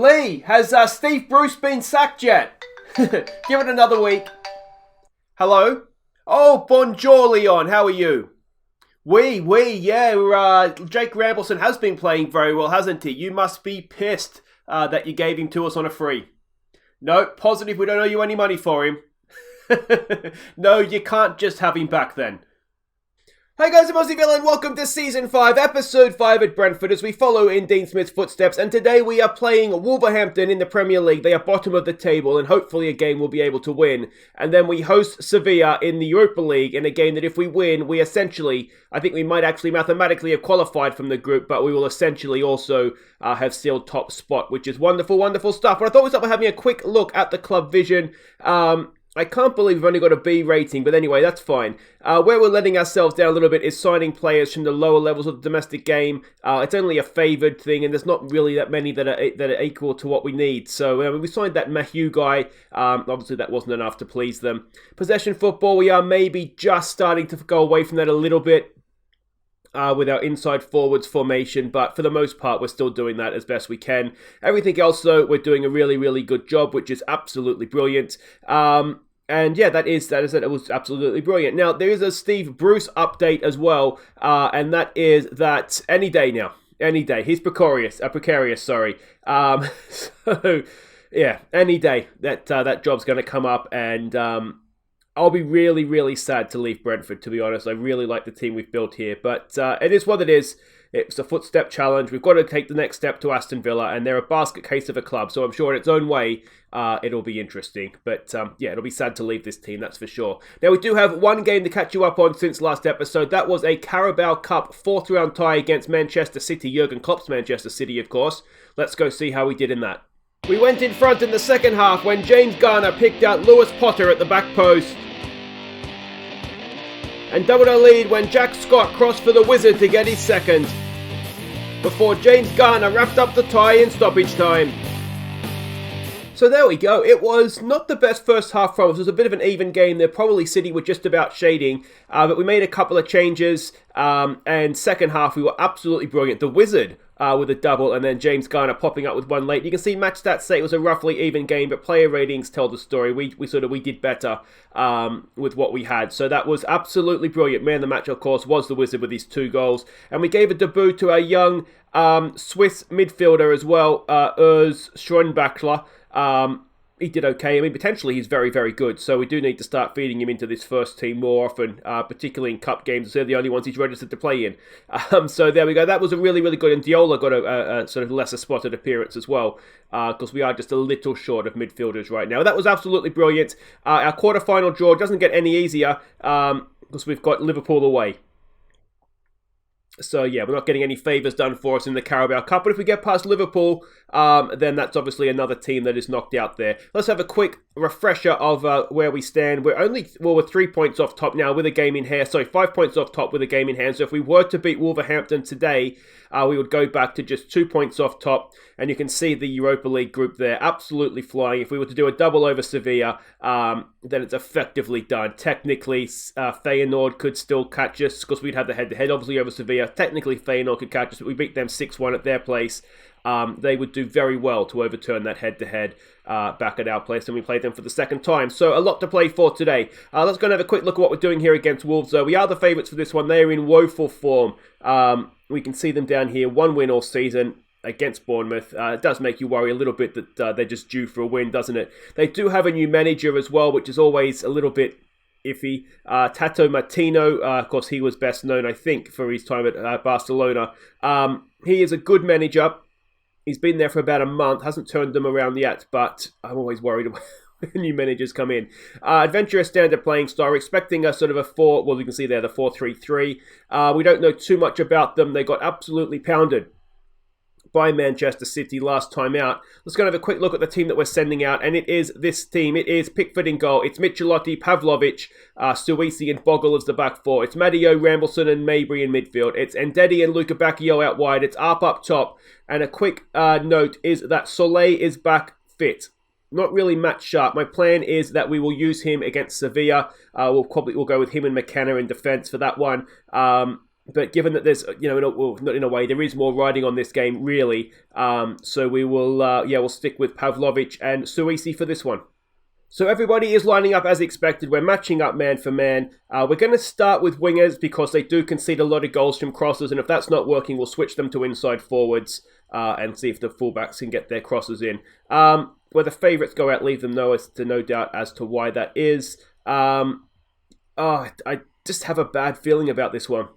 Lee, has Steve Bruce been sacked yet? Give it another week. Hello? Oh, bonjour, Leon. How are you? Yeah. Jake Rambleson has been playing very well, hasn't he? You must be pissed that you gave him to us on a free. No, positive we don't owe you any money for him. No, you can't just have him back then. Hey guys, I'm Aussie and welcome to Season 5, Episode 5 at Brentford as we follow in Dean Smith's footsteps. And today we are playing Wolverhampton in the Premier League. They are bottom of the table and hopefully a game we'll be able to win. And then we host Sevilla in the Europa League in a game that if we win, we essentially, I think we might actually mathematically have qualified from the group, but we will essentially also have sealed top spot, which is wonderful, wonderful stuff. But I thought we'd start by having a quick look at the club vision. I can't believe we've only got a B rating, but anyway, that's fine. Where we're letting ourselves down a little bit is signing players from the lower levels of the domestic game. It's only a favoured thing, and there's not really that many that are equal to what we need. So we signed that Mahue guy. Obviously, that wasn't enough to please them. Possession football, we are maybe just starting to go away from that a little bit. With our inside forwards formation, but for the most part, we're still doing that as best we can. Everything else, though, we're doing a really, really good job, which is absolutely brilliant. And yeah, that is it. It was absolutely brilliant. Now, there is a Steve Bruce update as well, and that is that any day now, any day. He's precarious, sorry. So, yeah, any day that job's going to come up, and I'll be really, really sad to leave Brentford, to be honest. I really like the team we've built here, but it is what it is. It's a footstep challenge. We've got to take the next step to Aston Villa, and they're a basket case of a club, so I'm sure in its own way, it'll be interesting. But yeah, it'll be sad to leave this team, that's for sure. Now, we do have one game to catch you up on since last episode. That was a Carabao Cup fourth round tie against Manchester City, Jurgen Klopp's Manchester City, of course. Let's go see how we did in that. We went in front in the second half when James Garner picked out Lewis Potter at the back post. And doubled our lead when Jack Scott crossed for the Wizard to get his second. Before James Garner wrapped up the tie in stoppage time. So there we go. It was not the best first half from us. It was a bit of an even game there. Probably City were just about shading. But we made a couple of changes. And second half, we were absolutely brilliant. The Wizard with a double, and then James Garner popping up with one late. You can see match stats say it was a roughly even game, but player ratings tell the story. We did better with what we had. So that was absolutely brilliant. Man of the match, of course, was the Wizard with his 2 goals. And we gave a debut to our young Swiss midfielder as well, Urs Schronbachler. He did okay. I mean, potentially he's very, very good. So we do need to start feeding him into this first team more often, particularly in cup games. They're the only ones he's registered to play in. So there we go. That was a really, really good. And Diola got a sort of lesser spotted appearance as well, because we are just a little short of midfielders right now. That was absolutely brilliant. Our quarterfinal draw doesn't get any easier because we've got Liverpool away. So yeah, we're not getting any favours done for us in the Carabao Cup. But if we get past Liverpool, then that's obviously another team that is knocked out there. Let's have a quick refresher of where we stand. We're 3 points off top now with a game in hand. Sorry, 5 points off top with a game in hand. So if we were to beat Wolverhampton today, we would go back to just 2 points off top. And you can see the Europa League group there absolutely flying. If we were to do a double over Sevilla, then it's effectively done. Technically, Feyenoord could still catch us because we'd have the head-to-head obviously over Sevilla. Technically, Feyenoord could catch us, but we beat them 6-1 at their place. They would do very well to overturn that head-to-head back at our place, and we played them for the second time. So a lot to play for today. Let's go and have a quick look at what we're doing here against Wolves, though. We are the favourites for this one. They are in woeful form. We can see them down here. 1 win all season against Bournemouth. It does make you worry a little bit that they're just due for a win, doesn't it? They do have a new manager as well, which is always a little bit iffy. Tato Martino, of course, he was best known, I think, for his time at Barcelona. He is a good manager. He's been there for about a month, hasn't turned them around yet, but I'm always worried when new managers come in. Adventurous standard playing style, expecting a sort of a 4, well, you can see there, the 4-3-3. We don't know too much about them. They got absolutely pounded by Manchester City last time out. Let's go and have a quick look at the team that we're sending out, and it is this team. It is Pickford in goal. It's Michelotti, Pavlovic, Suisi and Bogle as the back 4. It's Matteo, Rambleson and Mabry in midfield. It's Ndedi and Luca Bacchio out wide. It's Arp up top. And a quick note is that Soleil is back fit. Not really match sharp. My plan is that we will use him against Sevilla. We'll go with him and McKenna in defence for that one. But given that there's, not in a way, there is more riding on this game, really. So we will, we'll stick with Pavlovic and Suisi for this one. So everybody is lining up as expected. We're matching up man for man. We're going to start with wingers because they do concede a lot of goals from crosses. And if that's not working, we'll switch them to inside forwards and see if the fullbacks can get their crosses in. Where the favourites go out, leave them no doubt as to why that is. I just have a bad feeling about this one.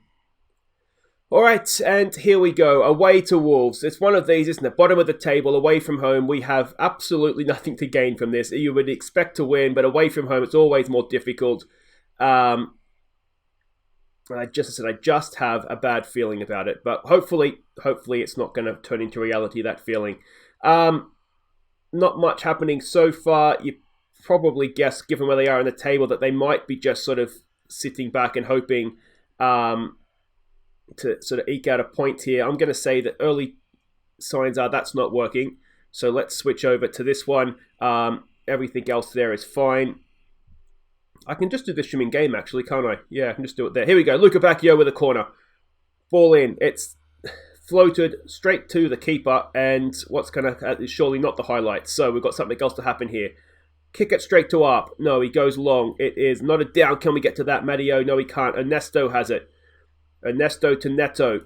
All right, and here we go. Away to Wolves. It's one of these, isn't it? Bottom of the table, away from home. We have absolutely nothing to gain from this. You would expect to win, but away from home, it's always more difficult. And I just have a bad feeling about it. But hopefully it's not going to turn into reality, that feeling. Not much happening so far. You probably guess, given where they are in the table, that they might be just sort of sitting back and hoping to sort of eke out a point here. I'm going to say that early signs are that's not working. So let's switch over to this one. Everything else there is fine. I can just do this from in game, actually, can't I? Yeah, I can just do it there. Here we go. Luca Bacchio with a corner. Ball in. It's floated straight to the keeper, and what's going to is surely not the highlight. So we've got something else to happen here. Kick it straight to Arp. No, he goes long. It is not a down. Can we get to that, Matteo? No, he can't. Ernesto has it. Ernesto to Neto.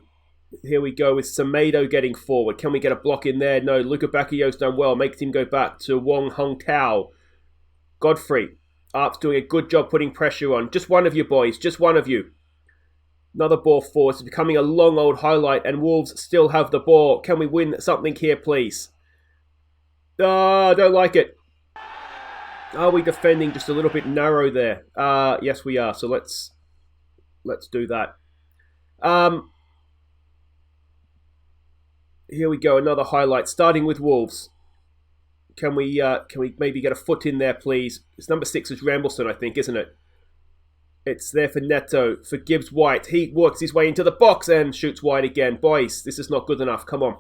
Here we go with Semedo getting forward. Can we get a block in there? No, Luca Bacchio's done well. Makes him go back to Wong Hong Tao. Godfrey. Arp's doing a good job putting pressure on. Just one of you, boys. Just one of you. Another ball forward. It's becoming a long old highlight, and Wolves still have the ball. Can we win something here, please? I don't like it. Are we defending just a little bit narrow there? Yes, we are. So let's do that. Here we go. Another highlight. Starting with Wolves. Can we maybe get a foot in there, please? It's number 6 is Rambleson, I think, isn't it? It's there for Neto, for Gibbs White. He works his way into the box and shoots wide again. Boys, this is not good enough. Come on.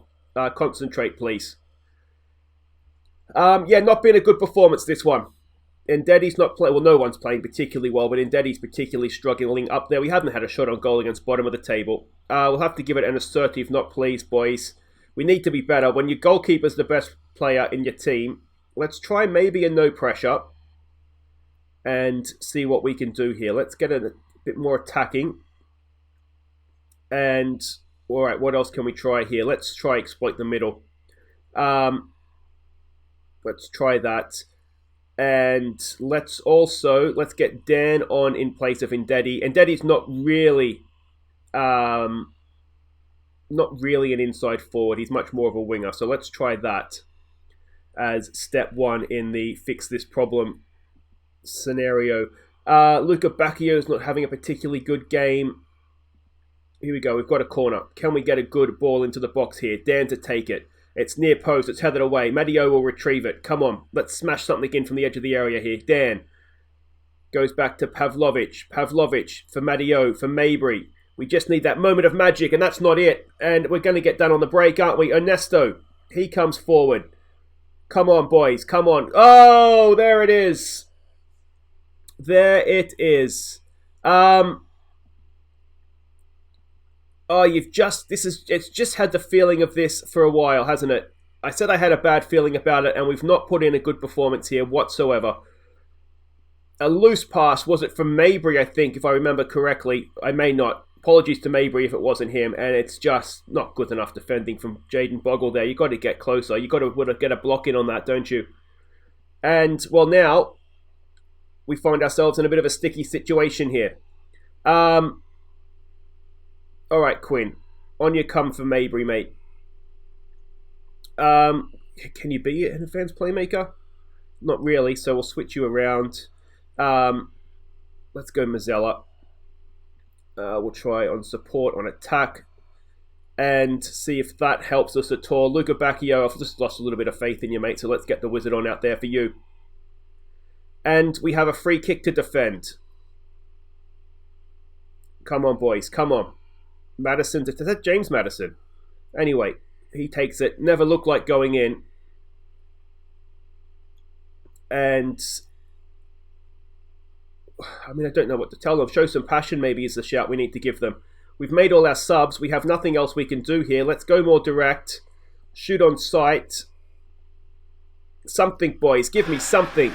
Concentrate, please. Not been a good performance, this one. Ndedi's not playing. Well, no one's playing particularly well, but Ndedi's particularly struggling up there. We haven't had a shot on goal against bottom of the table. We'll have to give it an assertive not please, boys. We need to be better. When your goalkeeper's the best player in your team, let's try maybe a no pressure and see what we can do here. Let's get a bit more attacking. And, all right, what else can we try here? Let's try exploit the middle. Let's try that. And let's get Dan on in place of Ndedi. Ndedi's not really an inside forward. He's much more of a winger. So let's try that as step one in the fix this problem scenario. Luca Bacchio's not having a particularly good game. Here we go. We've got a corner. Can we get a good ball into the box here? Dan to take it. It's near post. It's headed away. Matteo will retrieve it. Come on. Let's smash something in from the edge of the area here. Dan goes back to Pavlovic. Pavlovic for Matteo, for Mabry. We just need that moment of magic, and that's not it. And we're going to get done on the break, aren't we? Ernesto, he comes forward. Come on, boys. Come on. Oh, there it is. There it is. It's just had the feeling of this for a while, hasn't it? I said I had a bad feeling about it, and we've not put in a good performance here whatsoever. A loose pass, was it from Mabry, I think, if I remember correctly? I may not. Apologies to Mabry if it wasn't him, and it's just not good enough defending from Jaden Bogle there. You've got to get closer. You've got to get a block in on that, don't you? And, well, now we find ourselves in a bit of a sticky situation here. All right, Quinn. On you come for Mabry, mate. Can you be an advanced playmaker? Not really, so we'll switch you around. Let's go Mazzella. We'll try on support, on attack, and see if that helps us at all. Luca Bacchio, I've just lost a little bit of faith in you, mate, so let's get the wizard on out there for you. And we have a free kick to defend. Come on, boys, come on. Madison, is that James Madison? Anyway, he takes it. Never looked like going in. And I mean, I don't know what to tell them. Show some passion maybe is the shout we need to give them. We've made all our subs. We have nothing else we can do here. Let's go more direct. Shoot on sight. Something, boys. Give me something.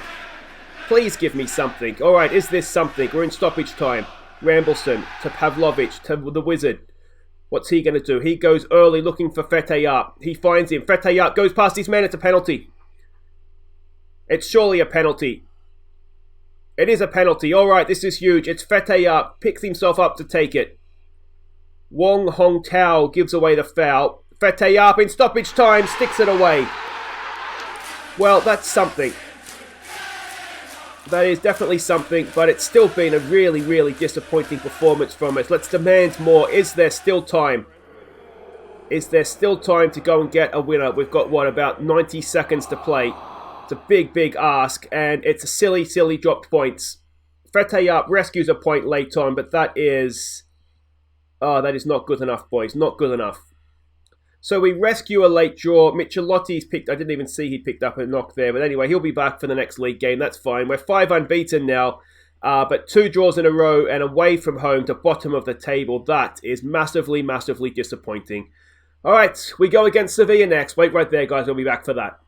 Please give me something. All right, is this something? We're in stoppage time. Rambleson to Pavlovic to the Wizard. What's he going to do? He goes early looking for Fetayap. He finds him. Fetayap goes past his man. It's a penalty. It's surely a penalty. It is a penalty. All right, this is huge. It's Fetayap. Picks himself up to take it. Wong Hong Tao gives away the foul. Fetayap in stoppage time sticks it away. Well, that's something. That is definitely something, but it's still been a really, really disappointing performance from us. Let's demand more. Is there still time? Is there still time to go and get a winner? We've got, what, about 90 seconds to play. It's a big, big ask, and it's a silly, silly dropped points. Fetayap rescues a point late on, but that is... Oh, that is not good enough, boys. Not good enough. So we rescue a late draw. Michelotti's picked... I didn't even see he picked up a knock there. But anyway, he'll be back for the next league game. That's fine. We're 5 unbeaten now. But 2 draws in a row and away from home to bottom of the table. That is massively, massively disappointing. All right, we go against Sevilla next. Wait right there, guys. We'll be back for that.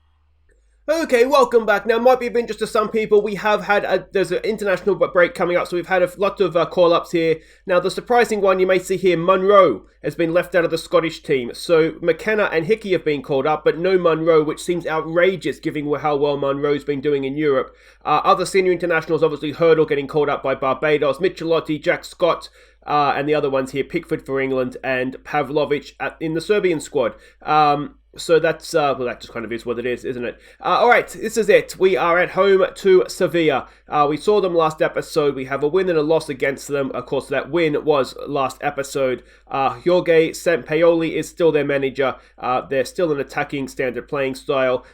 Okay, welcome back. Now, it might be of interest to some people. We have had there's an international break coming up, so we've had a lot of call-ups here. Now, the surprising one you may see here, Munro has been left out of the Scottish team. So McKenna and Hickey have been called up, but no Munro, which seems outrageous given how well Munro's been doing in Europe. Other senior internationals, obviously Hurdle getting called up by Barbados, Michelotti, Jack Scott, and the other ones here, Pickford for England and Pavlovic in the Serbian squad. So that's, well, that just kind of is what it is, isn't it? All right, this is it. We are at home to Sevilla. We saw them last episode. We have a win and a loss against them. Of course, that win was last episode. Jorge Sampaoli is still their manager. They're still an attacking standard playing style.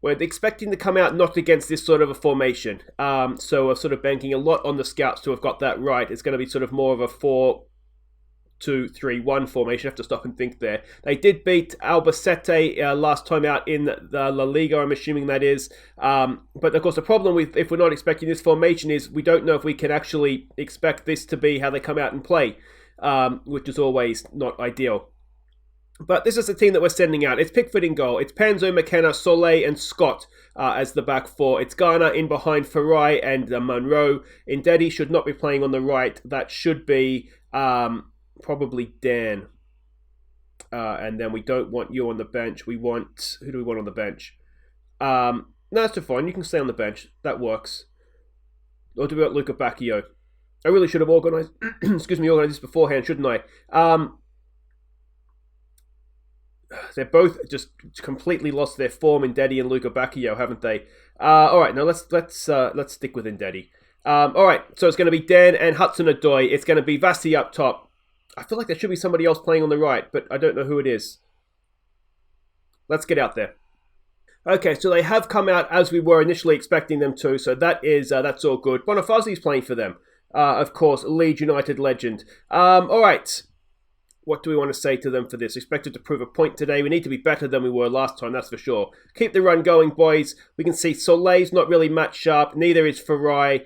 We're expecting to come out not against this sort of a formation. So we're sort of banking a lot on the scouts to have got that right. It's going to be sort of more of a 4-2-3-1 formation. I have to stop and think there. They did beat Albacete last time out in the La Liga, I'm assuming that is. But of course, the problem with if we're not expecting this formation is we don't know if we can actually expect this to be how they come out and play, which is always not ideal. But this is the team that we're sending out. It's Pickford in goal. It's Panzo, McKenna, Soleil, and Scott as the back four. It's Garner in behind Farai and Munro. Ndedi should not be playing on the right. That should be... probably Dan. And then we don't want you on the bench. We want... Who do we want on the bench? No, that's fine. You can stay on the bench. That works. Or do we want Luca Bacchio? I really should have organised... organised this beforehand, shouldn't I? They're both just completely lost their form, Ndedi and Luca Bacchio, haven't they? All right, now let's stick with Ndedi. All right, so it's going to be Dan and Hudson-Odoi. It's going to be Vasi up top. I feel like there should be somebody else playing on the right, but I don't know who it is. Let's get out there. Okay, so they have come out as we were initially expecting them to, so that's all good. Bonifaci's playing for them. Of course, Leeds United legend. All right. What do we want to say to them for this? Expected to prove a point today. We need to be better than we were last time, that's for sure. Keep the run going, boys. We can see Soleil's not really match sharp. Neither is Farai.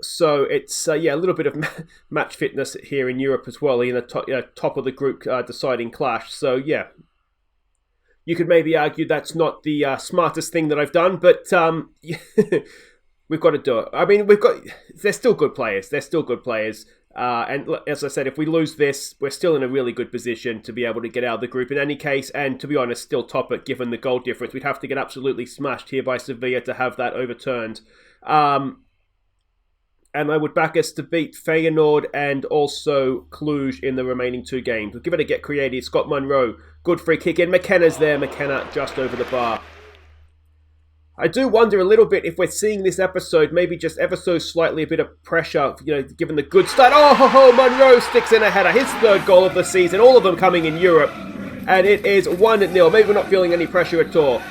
So it's, a little bit of match fitness here in Europe as well, in the top of the group deciding clash. So, yeah. You could maybe argue that's not the smartest thing that I've done, but we've got to do it. I mean, they're still good players. And as I said, if we lose this, we're still in a really good position to be able to get out of the group in any case. And to be honest, still top it given the goal difference. We'd have to get absolutely smashed here by Sevilla to have that overturned. And I would back us to beat Feyenoord and also Cluj in the remaining 2 games. We'll give it a get creative. Scott Munro, good free kick in. McKenna's there. McKenna just over the bar. I do wonder a little bit if we're seeing this episode, maybe just ever so slightly a bit of pressure, given the good start. Oh, Munro sticks in a header. His 3rd goal of the season. All of them coming in Europe. And it is 1-0. Maybe we're not feeling any pressure at all.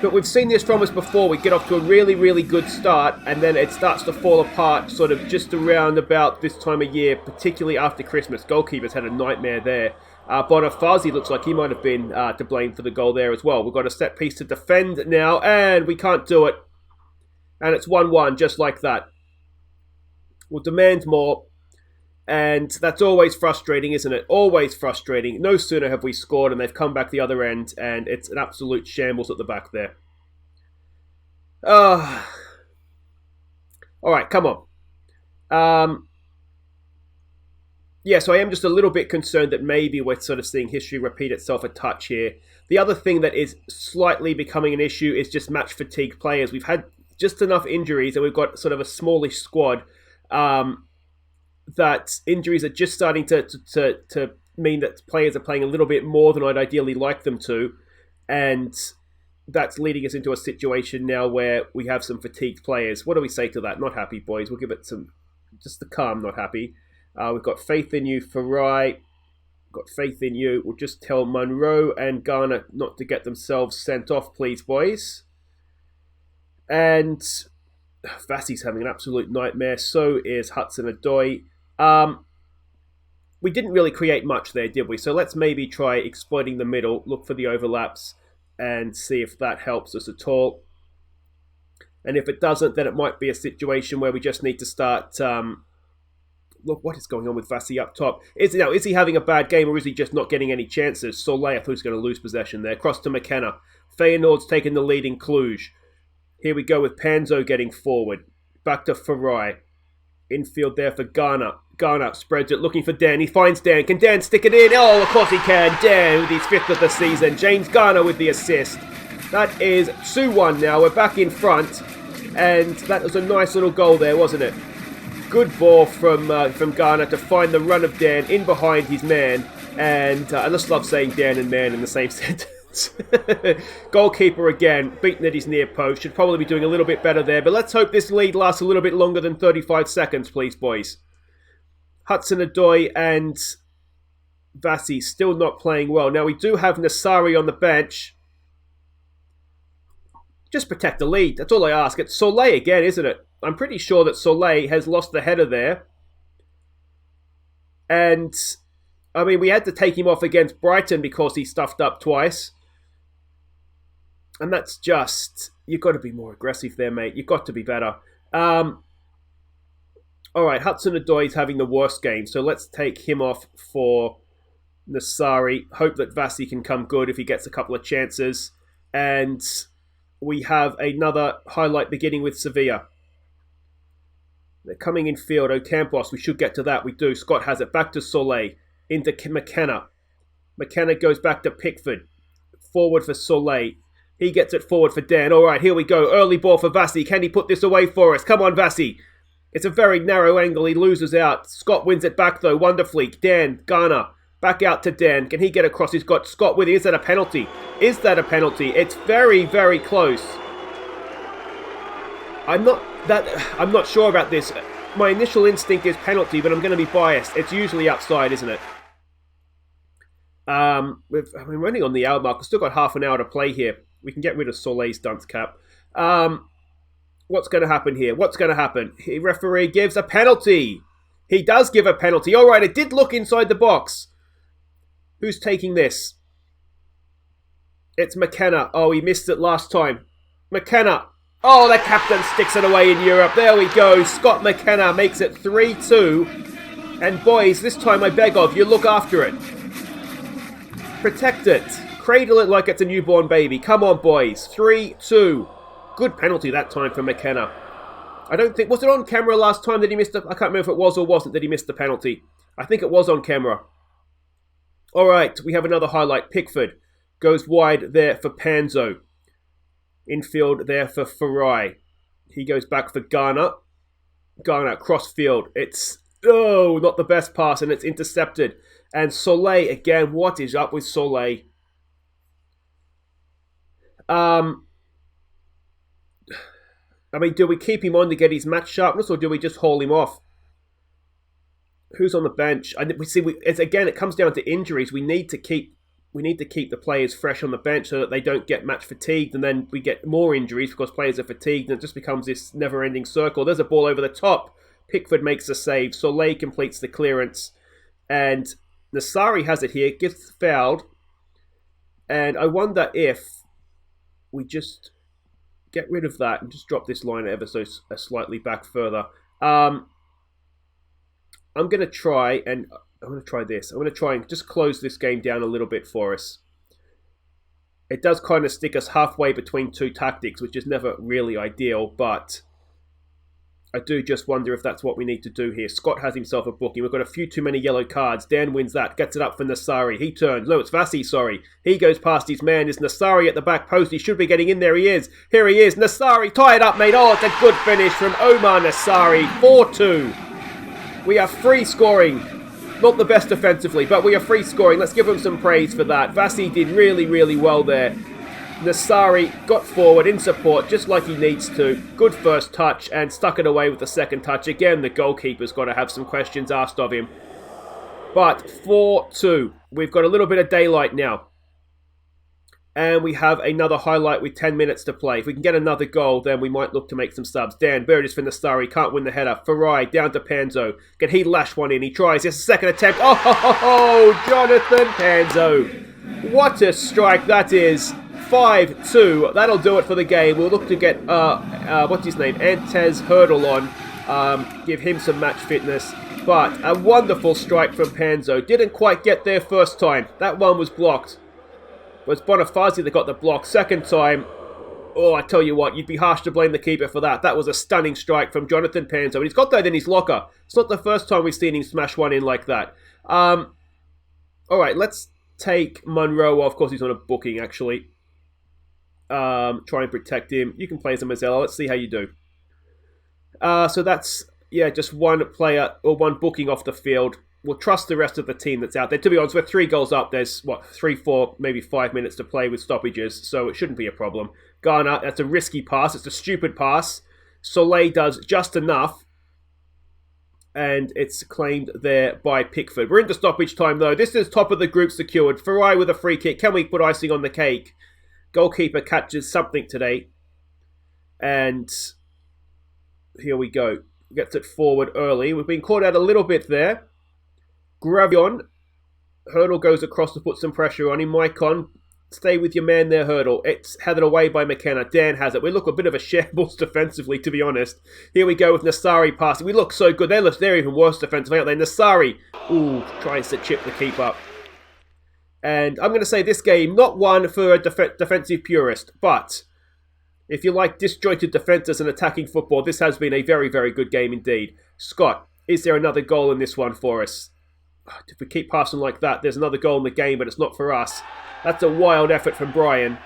But we've seen this from us before. We get off to a really, really good start, and then it starts to fall apart sort of just around about this time of year, particularly after Christmas. Goalkeeper's had a nightmare there. Bonifaci looks like he might have been to blame for the goal there as well. We've got a set piece to defend now, and we can't do it. And it's 1-1, just like that. We'll demand more. And that's always frustrating, isn't it? Always frustrating. No sooner have we scored and they've come back the other end, and it's an absolute shambles at the back there. All right, come on. Yeah, so I am just a little bit concerned that maybe we're sort of seeing history repeat itself a touch here. The other thing that is slightly becoming an issue is just match fatigue players. We've had just enough injuries and we've got sort of a smallish squad that injuries are just starting to mean that players are playing a little bit more than I'd ideally like them to. And that's leading us into a situation now where we have some fatigued players. What do we say to that? Not happy, boys. We'll give it just the calm, not happy. We've got faith in you, Farai. Got faith in you. We'll just tell Monroe and Garner not to get themselves sent off, please, boys. And Vassie's having an absolute nightmare. So is Hudson-Odoi. We didn't really create much there, did we? So let's maybe try exploiting the middle, look for the overlaps, and see if that helps us at all. And if it doesn't, then it might be a situation where we just need to start... Look, what is going on with Vassie up top? Is he having a bad game or is he just not getting any chances? Soleil, I thought he was going to lose possession there. Cross to McKenna. Feyenoord's taking the lead in Cluj. Here we go with Panzo getting forward. Back to Farai. Infield there for Garner. Garner spreads it, looking for Dan. He finds Dan. Can Dan stick it in? Oh, of course he can. Dan with his 5th of the season. James Garner with the assist. That is 2-1 now. We're back in front. And that was a nice little goal there, wasn't it? Good ball from Garner to find the run of Dan in behind his man. And I just love saying Dan and man in the same sentence. Goalkeeper again, beaten at his near post. Should probably be doing a little bit better there. But let's hope this lead lasts a little bit longer than 35 seconds, please, boys. Hudson-Odoi and Vassie still not playing well. Now, we do have Nassari on the bench. Just protect the lead. That's all I ask. It's Soleil again, isn't it? I'm pretty sure that Soleil has lost the header there. And, I mean, we had to take him off against Brighton because he stuffed up twice. And that's just... You've got to be more aggressive there, mate. You've got to be better. All right, Hudson-Odoi is having the worst game. So let's take him off for Nassari. Hope that Vassie can come good if he gets a couple of chances. And we have another highlight beginning with Sevilla. They're coming in field. Ocampos, we should get to that. We do. Scott has it. Back to Soleil. Into McKenna. McKenna goes back to Pickford. Forward for Soleil. He gets it forward for Dan. All right, here we go. Early ball for Vassie. Can he put this away for us? Come on, Vassie. It's a very narrow angle. He loses out. Scott wins it back, though, wonderfully. Dan, Garner. Back out to Dan. Can he get across? He's got Scott with him. Is that a penalty? Is that a penalty? It's very, very close. I'm not sure about this. My initial instinct is penalty, but I'm going to be biased. It's usually outside, isn't it? We're running on the hour mark. We've still got half an hour to play here. We can get rid of Soleil's dunce cap. What's going to happen here? What's going to happen? The referee gives a penalty. He does give a penalty. All right, it did look inside the box. Who's taking this? It's McKenna. Oh, he missed it last time. McKenna. Oh, the captain sticks it away in Europe. There we go. Scott McKenna makes it 3-2. And boys, this time I beg of you, look after it. Protect it. Cradle it like it's a newborn baby. Come on, boys. 3-2. Good penalty that time for McKenna. I don't think... Was it on camera last time that he missed... I can't remember if it was or wasn't that he missed the penalty. I think it was on camera. All right, we have another highlight. Pickford goes wide there for Panzo. Infield there for Farai. He goes back for Garner. Garner, crossfield. It's... Oh, not the best pass, and it's intercepted. And Soleil, again, what is up with Soleil? I mean, do we keep him on to get his match sharpness, or do we just haul him off? Who's on the bench? It comes down to injuries. We need to keep the players fresh on the bench so that they don't get match fatigued, and then we get more injuries because players are fatigued, and it just becomes this never-ending circle. There's a ball over the top. Pickford makes the save. Soleil completes the clearance, and Nassari has it here. Gets fouled, and I wonder if we just get rid of that and just drop this line ever so slightly back further. I'm going to try and I'm going to try this. I'm going to try and just close this game down a little bit for us. It does kind of stick us halfway between two tactics, which is never really ideal, but I do just wonder if that's what we need to do here. Scott has himself a booking. We've got a few too many yellow cards. Dan wins that, gets it up for Nassari. He turns. No, it's Vassi, sorry. He goes past his man. Is Nassari at the back post? He should be getting in there. He is. Here he is. Nassari, tie it up, mate. Oh, it's a good finish from Omar Nassari. 4-2. We are free scoring. Not the best defensively, but we are free scoring. Let's give him some praise for that. Vassi did really, really well there. Nassari got forward in support just like he needs to. Good first touch and stuck it away with the second touch. Again, the goalkeeper's got to have some questions asked of him. But 4-2. We've got a little bit of daylight now. And we have another highlight with 10 minutes to play. If we can get another goal, then we might look to make some subs. Dan, there it is for Nassari. Can't win the header. Farai down to Panzo. Can he lash one in? He tries. Yes, second attempt. Oh, Jonathan Panzo. What a strike that is. 5-2. That'll do it for the game. We'll look to get, what's his name? Antez Hurdle on. Give him some match fitness. But a wonderful strike from Panzo. Didn't quite get there first time. That one was blocked. But it's Bonifazi that got the block. Second time, oh, I tell you what, you'd be harsh to blame the keeper for that. That was a stunning strike from Jonathan Panzo. And he's got that in his locker. It's not the first time we've seen him smash one in like that. All right, let's take Monroe. Well, of course, he's on a booking, actually. Try and protect him. You can play as a Mazzella. Let's see how you do. So that's, yeah, just one player or one booking off the field. We'll trust the rest of the team that's out there. To be honest, we're 3 goals up. There's, 3, 4, maybe 5 minutes to play with stoppages, so it shouldn't be a problem. Garner, that's a risky pass. It's a stupid pass. Soleil does just enough, and it's claimed there by Pickford. We're into stoppage time, though. This is top of the group secured. Farai with a free kick. Can we put icing on the cake? Goalkeeper catches something today, and here we go. Gets it forward early. We've been caught out a little bit there. Gravion. Hurdle goes across to put some pressure on him. Maicon, stay with your man there, Hurdle. It's headed away by McKenna. Dan has it. We look a bit of a shambles defensively, to be honest. Here we go with Nassari passing. We look so good. They're even worse defensively, aren't they? Nassari, ooh, tries to chip the keeper. And I'm going to say this game, not one for a defensive purist, but if you like disjointed defences and attacking football, this has been a very, very good game indeed. Scott, is there another goal in this one for us? If we keep passing like that, there's another goal in the game, but it's not for us. That's a wild effort from Brian.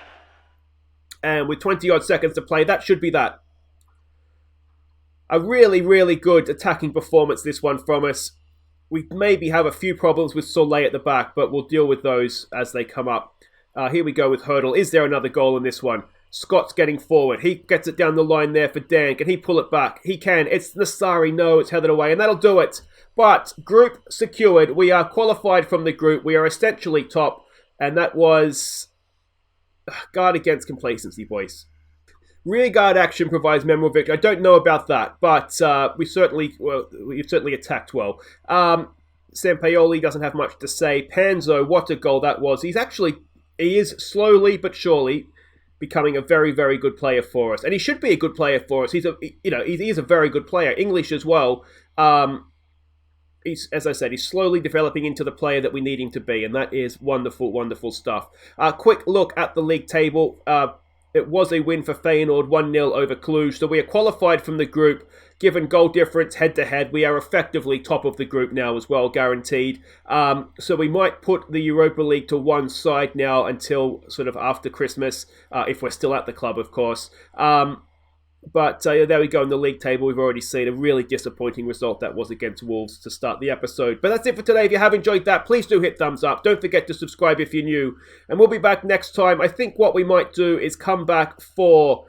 And with 20-odd seconds to play, that should be that. A really, really good attacking performance, this one from us. We maybe have a few problems with Soleil at the back, but we'll deal with those as they come up. Here we go with Hurdle. Is there another goal in this one? Scott's getting forward. He gets it down the line there for Dan. Can he pull it back? He can. It's Nassari. No, it's headed away, and that'll do it. But group secured. We are qualified from the group. We are essentially top, and that was guard against complacency, boys. Rear guard action provides memorable victory. I don't know about that, but we certainly attacked well. Sampaoli doesn't have much to say. Panzo, what a goal that was. He is slowly but surely becoming a very, very good player for us, and he should be a good player for us. He is a very good player. English as well. As I said, he's slowly developing into the player that we need him to be, and that is wonderful, wonderful stuff. Quick look at the league table. It was a win for Feyenoord, 1-0 over Cluj. So we are qualified from the group. Given goal difference head-to-head, we are effectively top of the group now as well, guaranteed. So we might put the Europa League to one side now until sort of after Christmas, if we're still at the club, of course. But there we go in the league table. We've already seen a really disappointing result that was against Wolves to start the episode. But that's it for today. If you have enjoyed that, please do hit thumbs up. Don't forget to subscribe if you're new. And we'll be back next time. I think what we might do is come back for...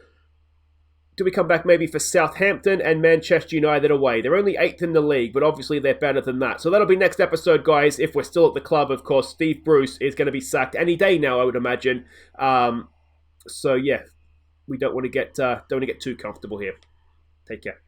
Do we come back maybe for Southampton and Manchester United away? They're only 8th in the league, but obviously they're better than that. So that'll be next episode, guys. If we're still at the club, of course, Steve Bruce is going to be sacked any day now, I would imagine. So yeah. We don't want to get too comfortable here. Take care.